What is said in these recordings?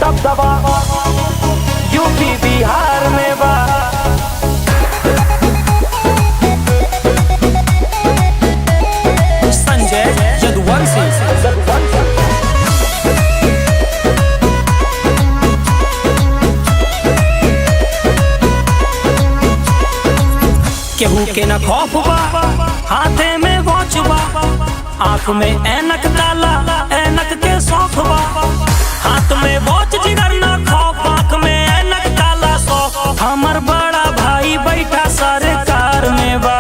दबदबा यूपी बिहार में बा। संजय यदुवंशी केहू के न खौफ बा, हाथे में वॉच बा, आँख में ऐनक काला, ऐनक के शौक बा। हाथ में वॉच जिगर न खौफ, आँख में ऐनक काला शौक। हमर बड़ा भाई बैठा सरकार में बा,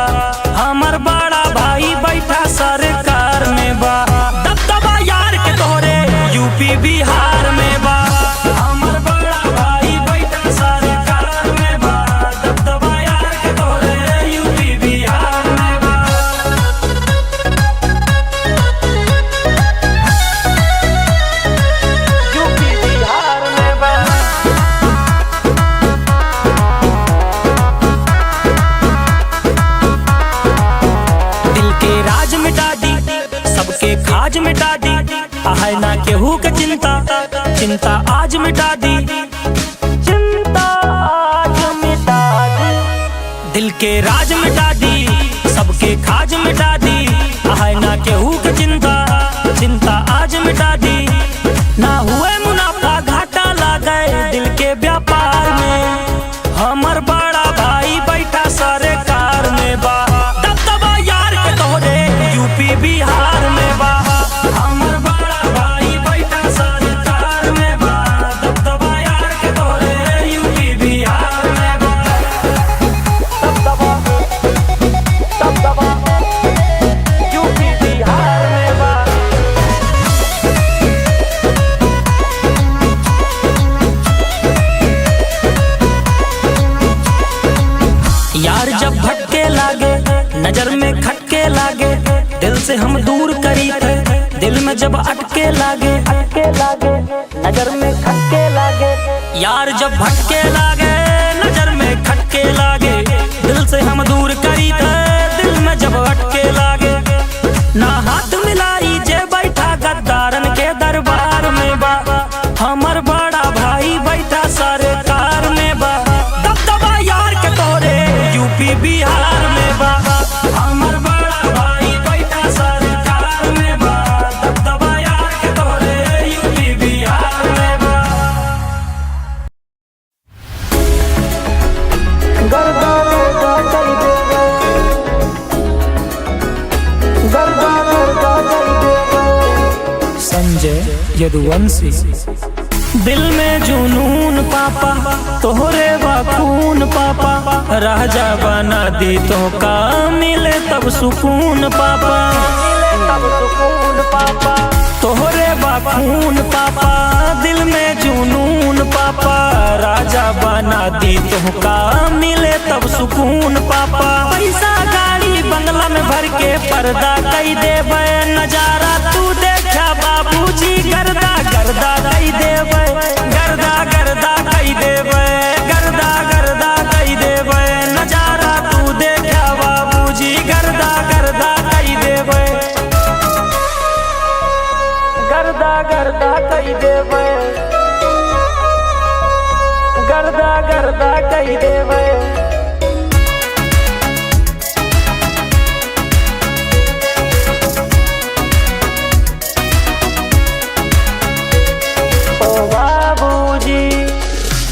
हमर बड़ा भाई बैठा सरकार में बा। दबदबा यार के तोरे यूपी बिहार में बा। हमर बड़ा भाई बैठा सरकार में बा, दबदबा यार के तोरे यूपी बिहार में बा। यूपी बिहार में बा। दिल के राज मिटा दी, सबके खाज मिटा दी, है ना केहू के चिंता, चिंता आज मिटा दी, चिंता आज मिटा दी। दिल के राज मिटा दी, सबके खाज मिटा दी, है ना केहू के चिंता, चिंता आज मिटा दी। ना हुए मुनाफा घाटा लागे दिल के व्यापार में, हमर बड़ा भाई बैठा सरकार में बा। दबदबा यार के तोरे यूपी बिहार में बा। हमर बड़ा भाई बैठा सरकार में बा, दबदबा यार के तोरे यूपी बिहार में बा। दबदबा यूपी बिहार में बा। यार जब भटके लागे, नजर में खटके लागे, दिल से हम दूर करी थे, दिल में जब अटके लागे, नजर में खटके लागे। यार जब भटके लागे, नजर में खटके लागे, दिल से हम दूर करी थे, दिल में जब अटके लागे। ना हाथ मिलाई जे बैठा गद्दारन के दरबार में बा, हमर बड़ा भाई बैठा सरकार में बा। दबदबा यार के तोरे यूपी बिहार में बा। हमर बड़ा भाई बैठा सरकार में बा, दबदबा यार के तोरे यूपी बिहार में बा। गर्दा गर्दा कर देगा, गर्दा गर्दा कर देगा। संजय यदुवंशी दिल में जुनून पापा, तोहरे खून पापा, राजा बना दी तो का मिले तब सुकून पापा, तब सुकून पापा। तोहरे खून पापा, दिल में जुनून पापा, राजा बना दी तो का मिले तब सुकून पापा। पैसा गाड़ी बंगला में भर के पर्दा कई देवे, नजारा तू देखा बाबूजी, गर्दा गर्दा कई देवे, गर्दा गर्दा कई देवे, गर्दा गर्दा कई देवे, नजारा तू देखा बाबूजी, गर्दा गर्दा कई देवे, गर्दा गर्दा कई देवे, गर्दा गर्दा कई देवे।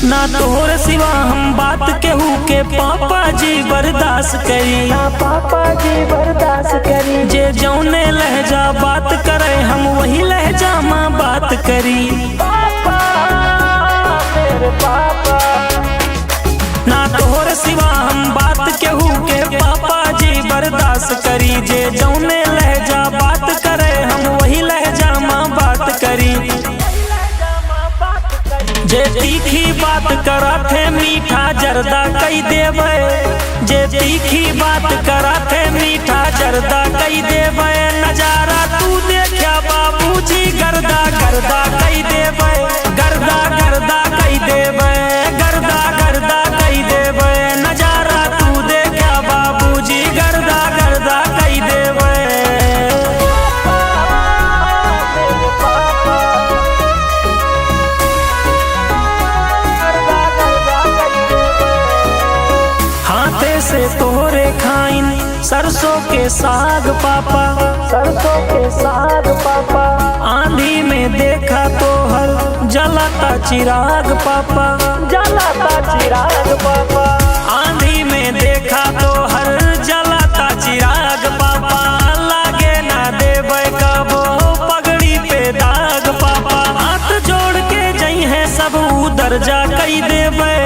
ना तोहर सिवा हम बात केहू के पापा जी बर्दाश्त करी, ना पापा जी बर्दाश्त करी। जे जौने लहजा बात करे, हम वही लहजा माँ बात करी। पापा मेरे पापा, ना तोहर सिवा हम बात केहू के पापा जी बर्दाश्त करी। जे जौने लहजा बात करे, हम वही लहजा माँ बात करी। जे तीखी बात करा थे मीठा जर्दा कई देवे, जे तीखी बात करा थे मीठा जर्दा कई देवे, नजारा तू देखा बाबूजी, गर्दा गर्दा कई देवे, गर्दा गर्दा कई देवे, गर्दा गर्दा कई देवे, नजारा तू देखा बाबूजी, गर्दा गर्दा कई देवे। सरसों के साग पापा, सरसों के साग पापा। आंधी में देखा तो हर जलाता चिराग पापा, जलाता चिराग पापा। आंधी में देखा तो हर जलाता चिराग पापा। लागे ना देवे कबो पगड़ी पे दाग पापा। हाथ जोड़ के जई है सब दर्जा कई देवे,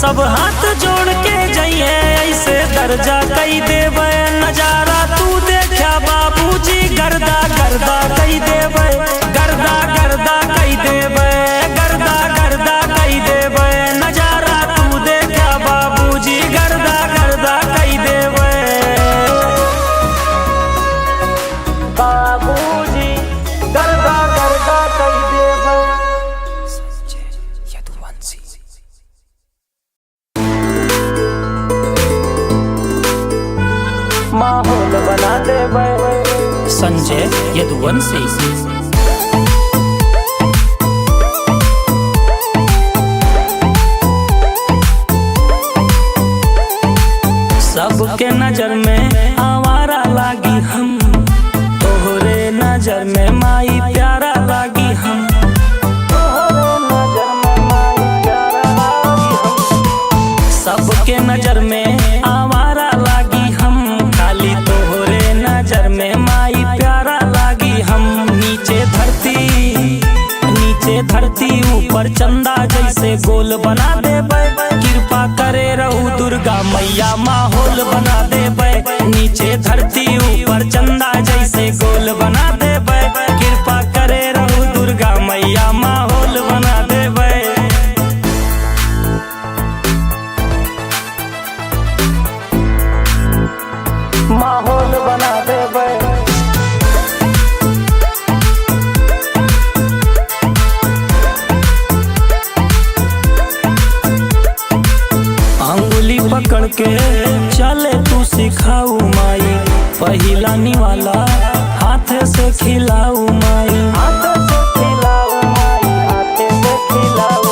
सब हाथ जोड़ के जई है ऐसे दर्जा कई देवे। नजारा तू देखा बाबूजी गर्दा गर्दा कई देवे, गर्दा गर्दा कई देवे, गर्दा गर्दा कई देवे। नजारा तू देखा बाबूजी गर्दा गर्दा कई देवे, बाबूजी गर्दा गर्दा कई देवे। संजय यदुवंशी। माहौल बना देवे, संजय यदुवंशी। सबके नजर में आवारा लागी हम, तोहरे नजर में माई प्यारा लागी हम, तोहरे नजर में माई प्यारा लागी हम। सबके नजर में आवारा लागी हम, खाली तोहरे नजर में माई प्यारा लागी हम। नीचे धरती ऊपर चंदा जैसे गोल बना देवे। कृपा करे रहू दुर्गा मैया माहौल बना देवे। नीचे धरती ऊपर चंदा जैसे गोल बना देवे। कृपा करे रहू दुर्गा मैया माहौल बना देवे। माहौल बना देवे। अंगुली पकड़ के चले तू सिखाऊ माई, पहिला निवाला हाथ से खिलाऊ माई, हाथ से खिलाऊ माई, हाथ से खिलाऊ।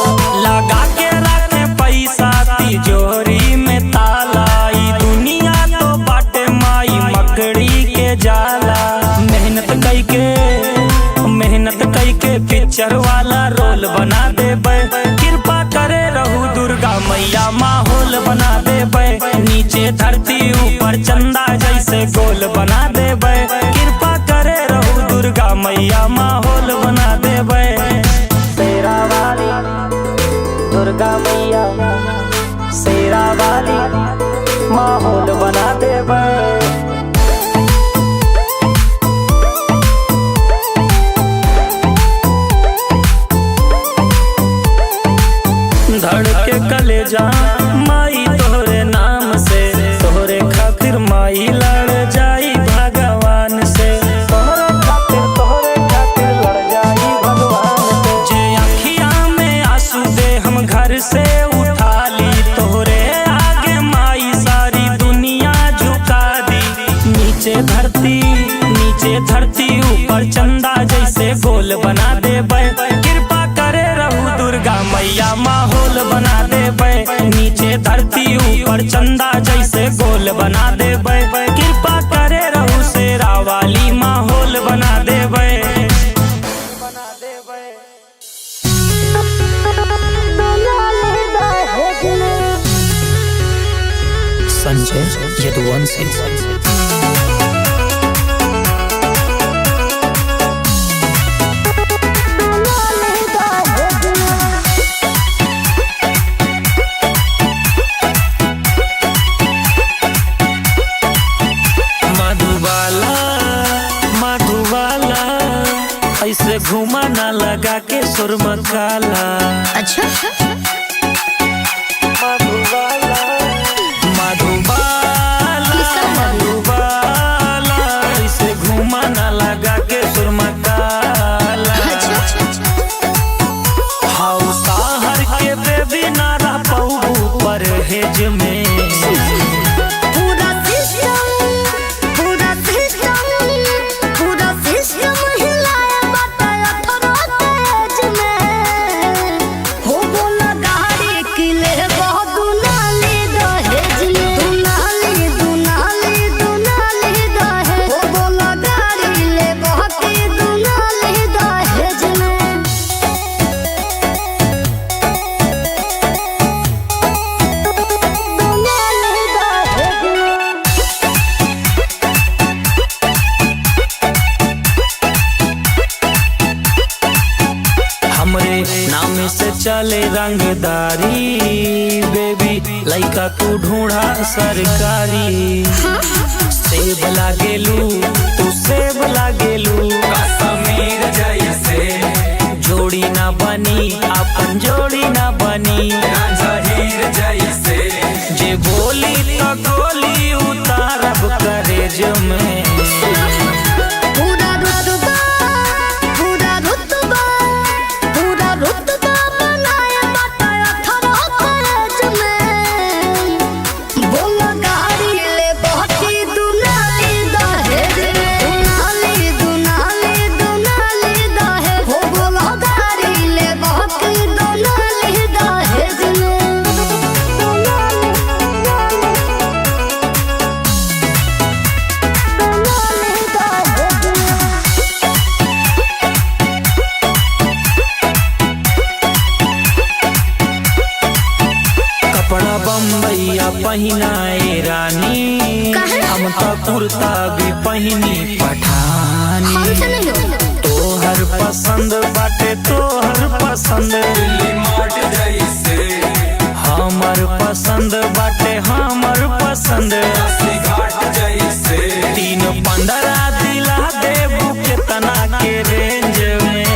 लगा के रखे पैसा तिजोरी में ताला, ई दुनिया तो बाटे माई मकड़ी के जाला। मेहनत कई के पिक्चर वाला रोल बना देवे। कृपा करे रहू दुर्गा मैया माहौल बना देवे। नीचे धरती ऊपर चंदा जैसे गोल बना देवे। कृपा करे रहू दुर्गा मैया माहौल बना देवे। शेरा वाली दुर्गा मैया, शेरा वाली माहौल बना देवे। धड़के कलेजा माई तोहरे नाम से, तोहरे खातिर माई लड़ जाई भगवान से, तोहरे खातिर लड़ जाई भगवान से। जे अखिया में आंसू दे हम घर से उठा ली, तोहरे आगे माई सारी दुनिया झुका दी। नीचे धरती ऊपर चंदा जैसे गोल बना देवे। कृपा करे रहू दुर्गा मैया माहौल बना देवे। नीचे धरती ऊपर चंदा जैसे गोल बना देवे। कृपा करे रहू शेरा वाली माहौल बना देवे। संजय यदुवंशी। ऐसे घुमा ना लगा के सुरमा काला। अच्छा मधुबाला ऐसे घुमा ना लगा के सुरमा काला। हाउ शहर के बेबी ना रह पाऊ परहेज में। हिलाया बाटा 18 तेज में। हो बोला से चले रंगदारी, बेबी लइका तू ढूंढा सरकारी। सेब लागेलू तू सेब लागेलू, कश्मीर जैसे जोड़ी ना बनी अपन जोड़ी ना बनी। जहीर जैसे जे बोली तो गोली उतारब करेज में। बम्बैया पहिनाए रानी, हम तो कुर्ता भी पहिनी पठानी। तोहर पसंद बाटे तोहर पसंद, दिल्ली मार्ट जैसे हमर पसंद बाटे हमर पसंद। घाट जैसे 3-15 दिला देबू केतना के रेंज में।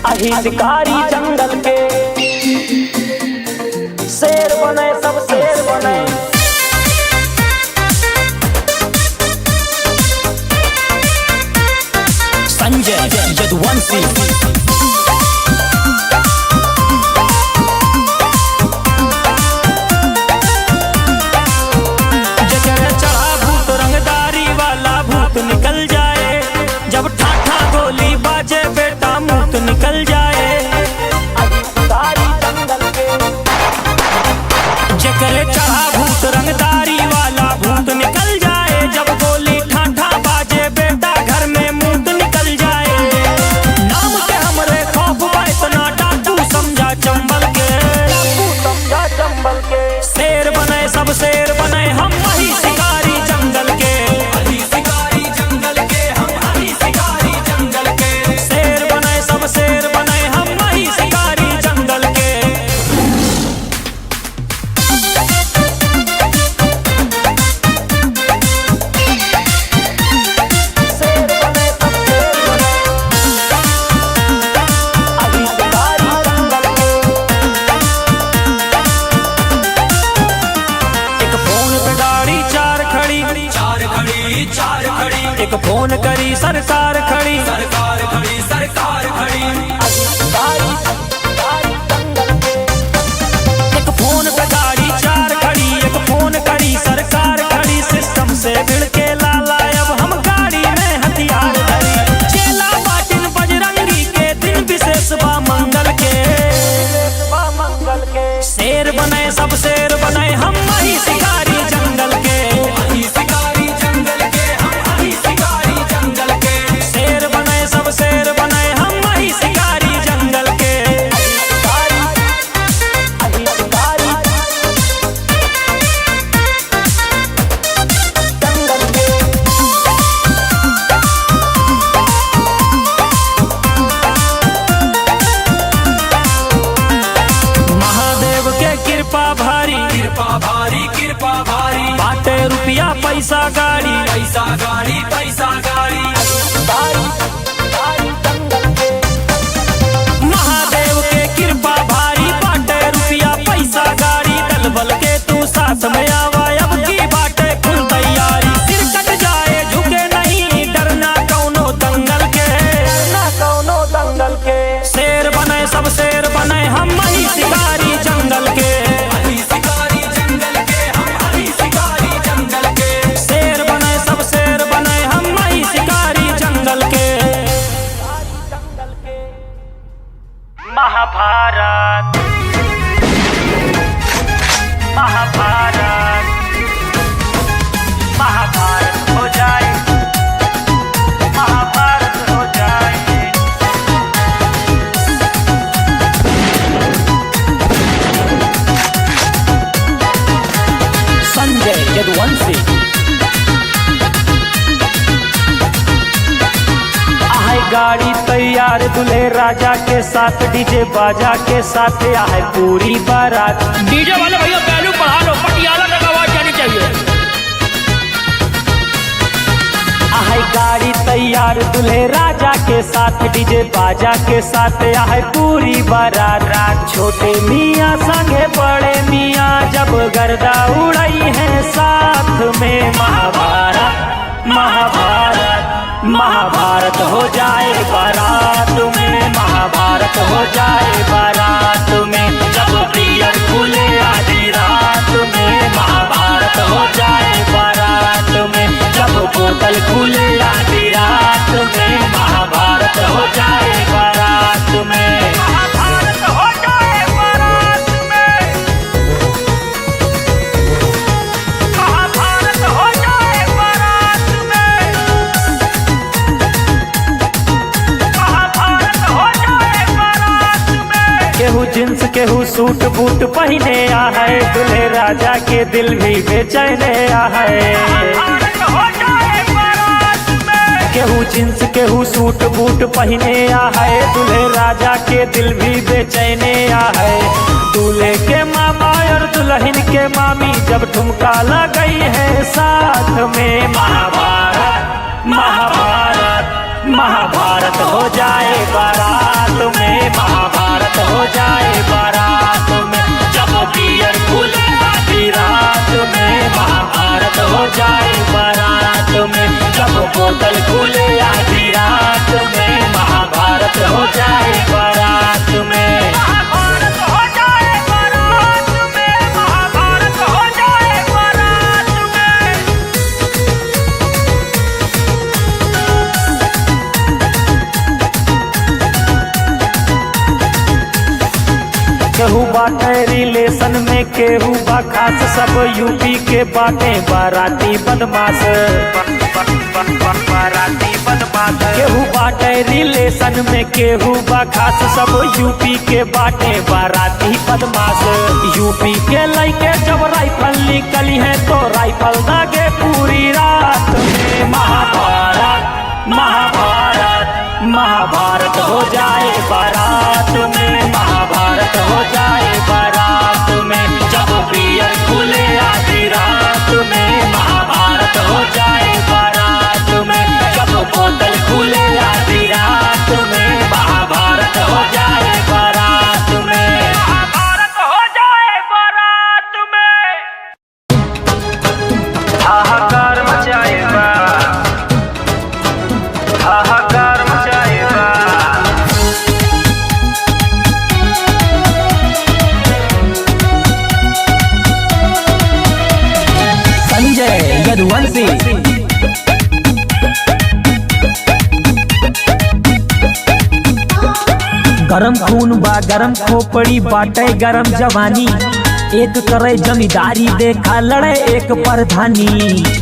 अही शिकारी जंगल के शेर बने सब शेर बने। संजय यदुवंशी जगह चढ़ा भूत रंगदारी वाला भूत निकल जाए, जब ठाठा गोली बाजे बेटा मुंह निकल जाए। जकरे चढ़ा भूत रंगदारी वाला भूत निकल जाए, जब गोली ठाठा बाजे बेटा घर में मुंह निकल जाए। नाम के हमरे खौफ बा इतना डाकू समझा चंबल के, शेर बने सब शेर बने हम वही शिकारी जंगल के। शिकारी जंगल के हम हरी शिकारी जंगल के शेर बने सब शेर बने हम वही शिकारी जंगल के। चार खड़ी एक फोन करी सरकार खड़ी, सरकार खड़ी सरकार खड़ी। एक फोन पे गाड़ी चार खड़ी, एक फोन करी सरकार खड़ी। सिस्टम से भिड़ के लाला अब हम गाड़ी में हथियार धरी। चेला बाटिन बजरंगी के दिन विशेष बा मंगल के। शेर बने सब शेर बने हम वही शिकारी जंगल के। शेर बने सब शेर बने हम वही शिकारी जंगल के। महादेव के कृपा भारी कृपा भारी बाटे रुपया पैसा गाड़ी। पैसा गाड़ी पैसा गाड़ी। महादेव के कृपा भारी बाटे रुपया पैसा गाड़ी। दल बल के तू साथ में आवा अब की बाटे खुल तैयारी। सिर कट जाए झुके नहीं डरना कौनो दंगल के। शेर बने सब शेर बने हम वही शिकारी जंगल के। शिकारी जंगल के हम हरी शिकारी जंगल के। शेर बने सब शेर बने हम वही शिकारी जंगल के। महाभारत महाभारत महाभारत हो जाए, महाभारत हो जाए। संजय यदुवंशी आहे गाड़ी तैयार दूल्हे राजा के साथ, डीजे बाजा के साथ आहे पूरी बारात। डीजे वाले भैया पहलू बढ़ा लो, पटियाला तक आवाज जानी चाहिए। आहे गाड़ी तैयार दूल्हे राजा के साथ, डीजे बाजा के साथ आहे पूरी बारात। छोटे मियाँ संगे बड़े मियाँ जब गर्दा उड़ाई है साथ में। महाभारत महाभारत महाभारत हो जाए बारात में, महाभारत हो जाए बारात में। जब पियर खुले आधी रात में, महाभारत हो जाए बारात में। जब बोतल खुले आधी रात में, महाभारत हो जाए बारात में, महाभारत हो जाए बारात में, महाभारत हो जाए बारात में, महाभारत हो जाए बारात में। केहू जींस केहू सूट बूट पहने आ है, दूल्हे राजा के दिल भी बेचैने आ है। केहू जींस केहू सूट बूट पहने आ है, दूल्हे राजा के दिल भी बेचैने आ है। दूल्हे के मामा और दुल्हन के मामी जब ठुमका लगई है साथ में। महाभारत महाभारत महाभारत हो जाए बारात में, महाभारत हो जाए बारात में। जब पियर खुले आधी रात में, महाभारत हो जाए बारात में। जब बोतल खुले आधी रात में, महाभारत हो जाए बारात में, महाभारत हो जाए बारात में, महाभारत हो जाए बारात में। केहू बाटे रिलेशन में केहू बा खास, सब यूपी के बाटे बाराती बदमाश। बाराती बदमाश केहू बाटे रिलेशन में केहू बा खास, सब यूपी के बाटे बाराती बदमाश। यूपी के लइके जब राइफल निकली है तो राइफल दागे पूरी रात में। महाभारत महाभारत महाभारत हो जाए बारात में, महाभारत हो जाए बारात में। जब पियर खुले आधी रात में, महाभारत हो जाए बारात में। जब बोतल खुले आधी रात में, महाभारत हो जाए बारात में, महाभारत हो जाए बारात में। हाहाकार मचाएगा, हाहाकार मचाएगा। संजय यदुवंशी गरम खून बा गरम खोपड़ी बाटे गरम जवानी। एक करे जमींदारी देखा लड़े एक प्रधानी,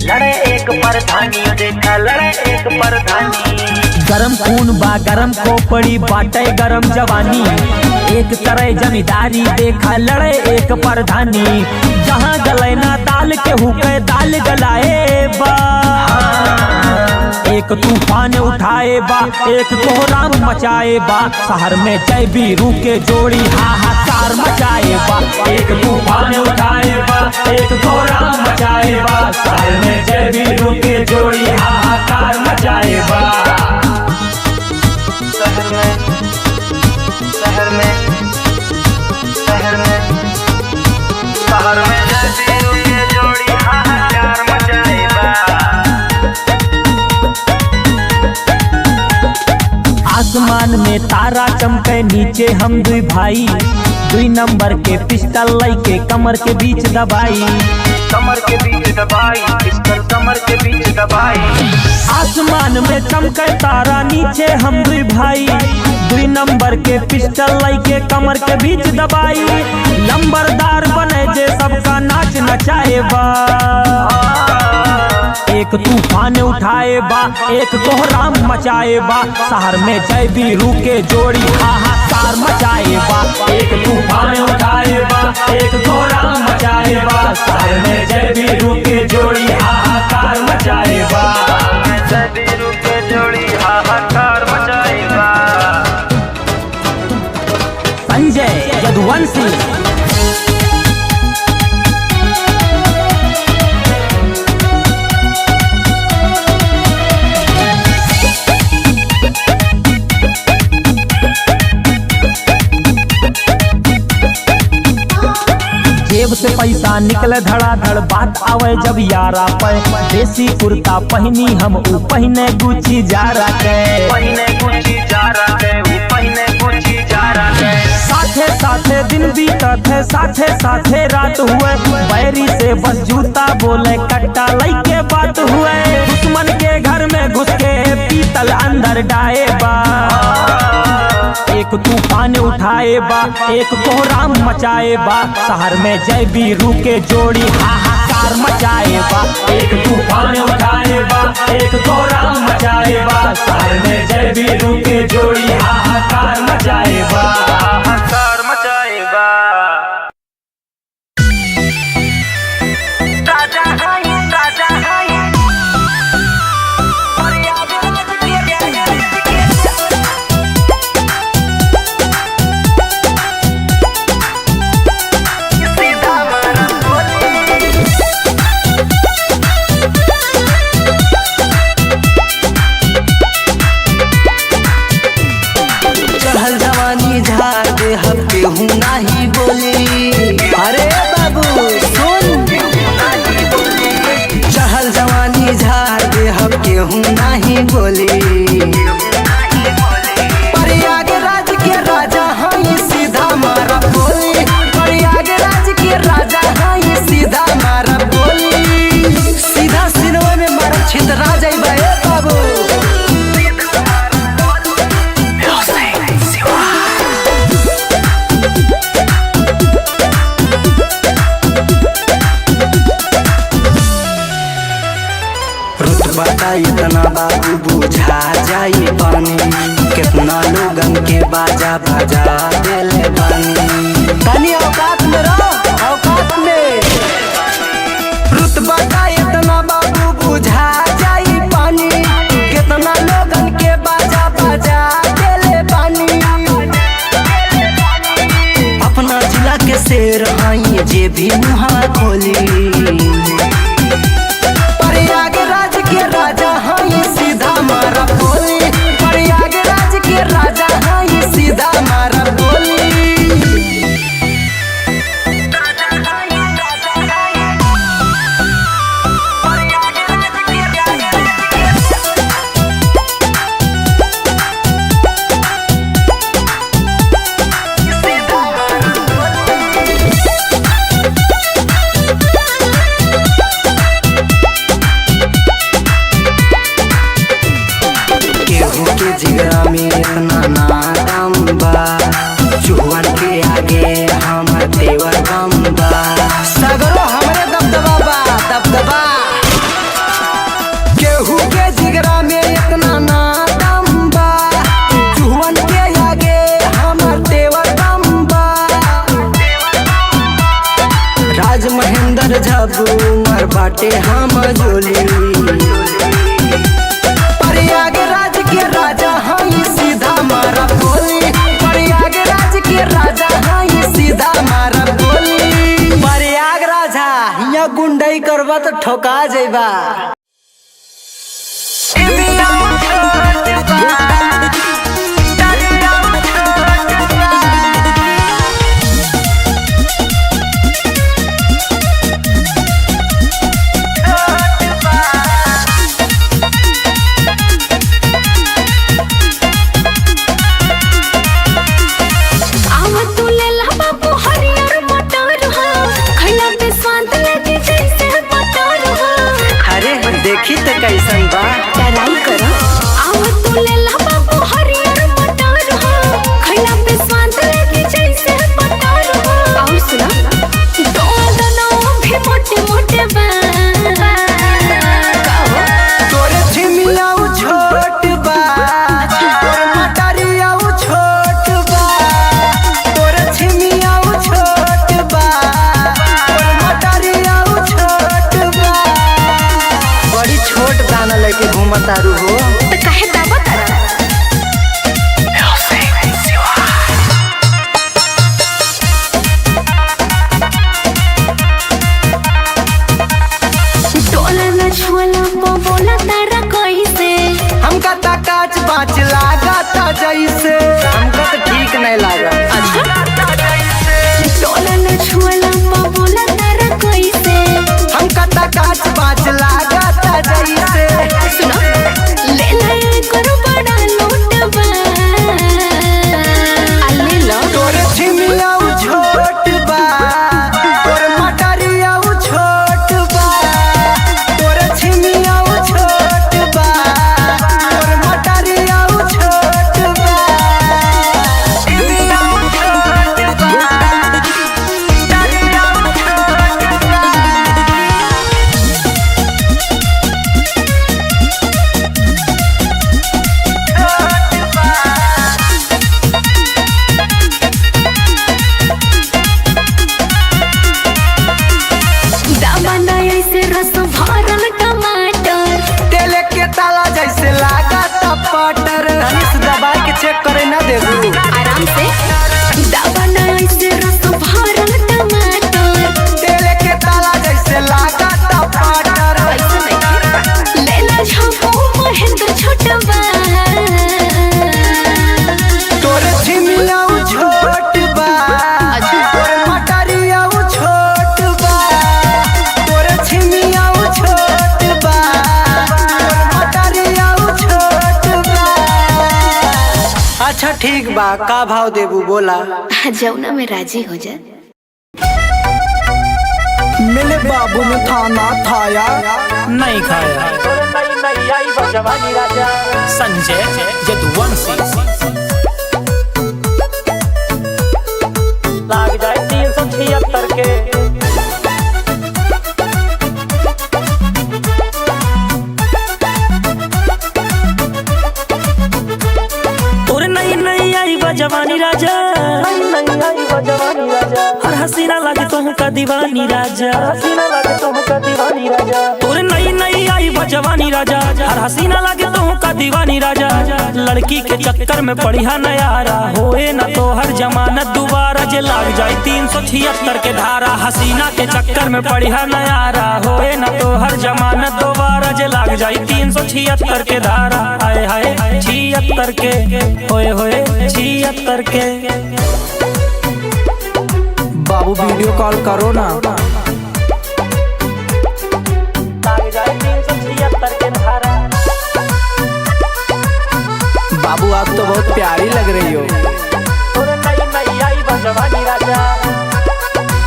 लड़े एक प्रधानी देखा लड़े एक प्रधानी। गरम खून बा गरम खोपड़ी बाटे गरम जवानी। एक करे जमींदारी देखा लड़े एक प्रधानी। जहाँ गले ना दाल के हुके दाल गलाए बा, एक तूफान उठाए बा एक कोहराम मचाए बा। शहर में जय बीरू के जोड़ी हाहाकार मचाए बा। एक तूफान उठाए बा एक कोहराम मचाए बा। शहर में जय बीरू के जोड़ी हाहाकार मचाए बा। शहर में शहर में शहर में शहर में जय बीरू के जोड़ी हाहाकार मचाए बा। आसमान में तारा चमके नीचे हम दुई भाई। 2 नंबर के पिस्टल लइके कमर के बीच दबाई, कमर के बीच दबाई, पिस्टल कमर के बीच दबाई। आसमान में चमके तारा नीचे हम दुई भाई। 2 नंबर के पिस्टल लेके कमर के बीच दबाई, लंबरदार बने जे सबका नाच नचाए बा। एक तूफान उठाए बा, एक कोहराम मचाए बा, शहर में जय बीरू के जोड़ी हाहाकार मचाए बा। एक तूफान उठाए बा, एक कोहराम मचाए बा, शहर में जय बीरू के जोड़ी हाहाकार मचाए बा। जय बीरू के जोड़ी हाहाकार मचाए बा। संजय यदुवंशी। जेब से पैसा निकले धड़ाधड़, बात आवे जब यारा पे। देसी कुर्ता पहनी हम ऊ पहने गुची जारा के, पहने गुची जारा के, ऊ पहने गुची जारा के। साथे साथे दिन बीतत है, साथे साथे रात हुए, बैरी से बस जूता बोले कट्टा लइके बात हुए। दुश्मन के घर में घुस के पीतल अंदर डाए बा। एक तूफान उठाए बा, एक कोहराम मचाए बा, शहर में जय बीरू के जोड़ी हाहाकार मचाए बा। एक तूफान उठाए बा, एक कोहराम मचाए बा, शहर में जय बीरू के जोड़ी हाहाकार मचाए बा, हाहाकार मचाए बा। राजा है, राजा है। केहू नहीं बोली, अरे बाबू सुन, चहल जवानी झाड़ दे हम केहू नहीं बोली। प्रयागराज के राजा हैं सीधा मारा बोली, प्रयागराज के राजा हैं सीधा मारा बोली। सीधा सिनवा में मारा छितरा जाइबा ए बाबू। रुतबा इतना बाबू बुझा जाई पानी, कितना लोगन के बाजा बजा देले बानी। तनी औकात में रहो, औकात में। रुतबा इतना बाबू बुझा जाई पानी, कितना लोगन के बाजा बजा देले बानी। अपना जिला के शेर हैं जे भी मुहा खोली। प्रयागराज के राजा हैं सीधा मारा बोली, प्रयागराज के राजा हैं सीधा मारा बोली। जिगरा में इतना नादम बा, चुहन के आगे हमर तेवर बम बा। सगरो हमरे दबदबा बा, दबदबा। केहू के जिगरा में इतना नादम बा, चुहन के आगे हमर तेवर बम बा। राज महेंद्र झब्बू मर बाटे हम जोली। प्रयागराज के राजा हैं सीधा मारा बोली, प्रयागराज के राजा हैं सीधा मारा बोली। प्रयागराज यहाँ गुंडई करबा तो ठोका जाइबा। तनी से दबा के चेक करे ना देबू। आराम से दबा ना ऐसे रस भरल टमाटर तेल के ताला जैसे लागा टमाटर। ऐसे नहीं लेला झापो महेंद्र छोटबा तोरे छिमिया छोट बा तोरे मटरिया छोट बा तोरे छिमिया छोट बा तोरे मटरिया छोट बा। अच्छा ठीक बा, का भाव देबू बोला। जौना में राजी हो जा। मेरे बाबू ने खाना खाया नहीं खाया। संजय यदुवंशी लाग जाए 376 के। तोरे नई नई आई बा जवानी राजा, नई आई बा जवानी राजा। हर हसीना लागे तुम का दीवानी राजा, हसीना लागे तुम का दीवानी राजा। तोरे नई नई आई बा जवानी राजा, हर हसीना लागे तुम का दीवानी राजा। लड़की के चक्कर में पड़िया नयारा होए ना तो हर जमानत दोबारा जे लाग जाए 376 के धारा। हसीना के चक्कर में पड़िया नयारा होए ना तो हर जमानत दोबारा जे लाग जाए 376 के धारा। आए हाय 76 के होए होए 76 के। बाबू वीडियो कॉल करो ना। लाग जाए 376 के धारा। बाबू आप तो बहुत प्यारी लग रही हो।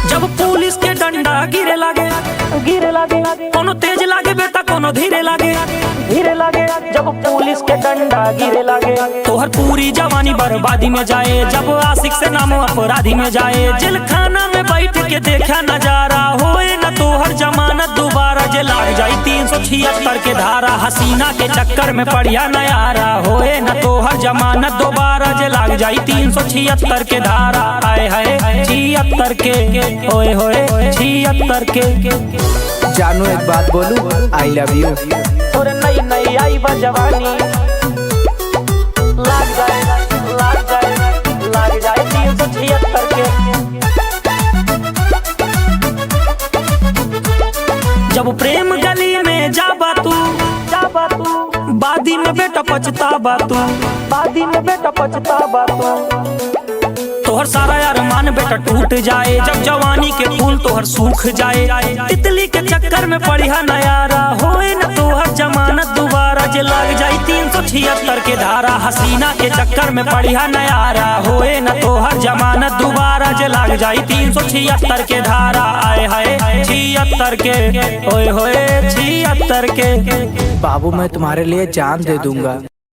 जब पुलिस के डंडा गिरे लागे कोनो तेज लागे बेटा कोनो धीरे लागे धीरे लागे। जब पुलिस के डंडा गिरे लागे तोहर पूरी जवानी बर्बादी में जाए। जब आशिक से नाम अपराधी में जाए जेल खाना में बैठ के देखा नजारा होए न तोहर जमानत दोबारा जे लाग जाए 376 के धारा। हसीना के चक्कर में पड़िया नयारा होए न तोहर जमानत दोबारा जे लाग जाए 376 के धारा। आए हाय 76 के होए होए 76 के। जानू एक बात बोलू, आई लव यू। तोरे नई नई आई बा जवानी लाग जाए 376 के। जब प्रेम गली में जाबा तू बादी में बेटा पछताबा तू, बादी में बेटा पछताबा तू। तोहर सारा अरमान बेटा टूट जाए जब जवानी के फूल तोहर सूख जाए। तितली के चक्कर में पड़िया नयारा होए न तोहर जमानत दोबारा जे लाग जाए 376 के धारा। हसीना के चक्कर में पड़िया नयारा होए न तोहर जमानत दोबारा जे लाग जाए 376 के धारा। आए हाय 76 के होए होए 76 के। बाबू मैं तुम्हारे लिए जान दे दूंगा।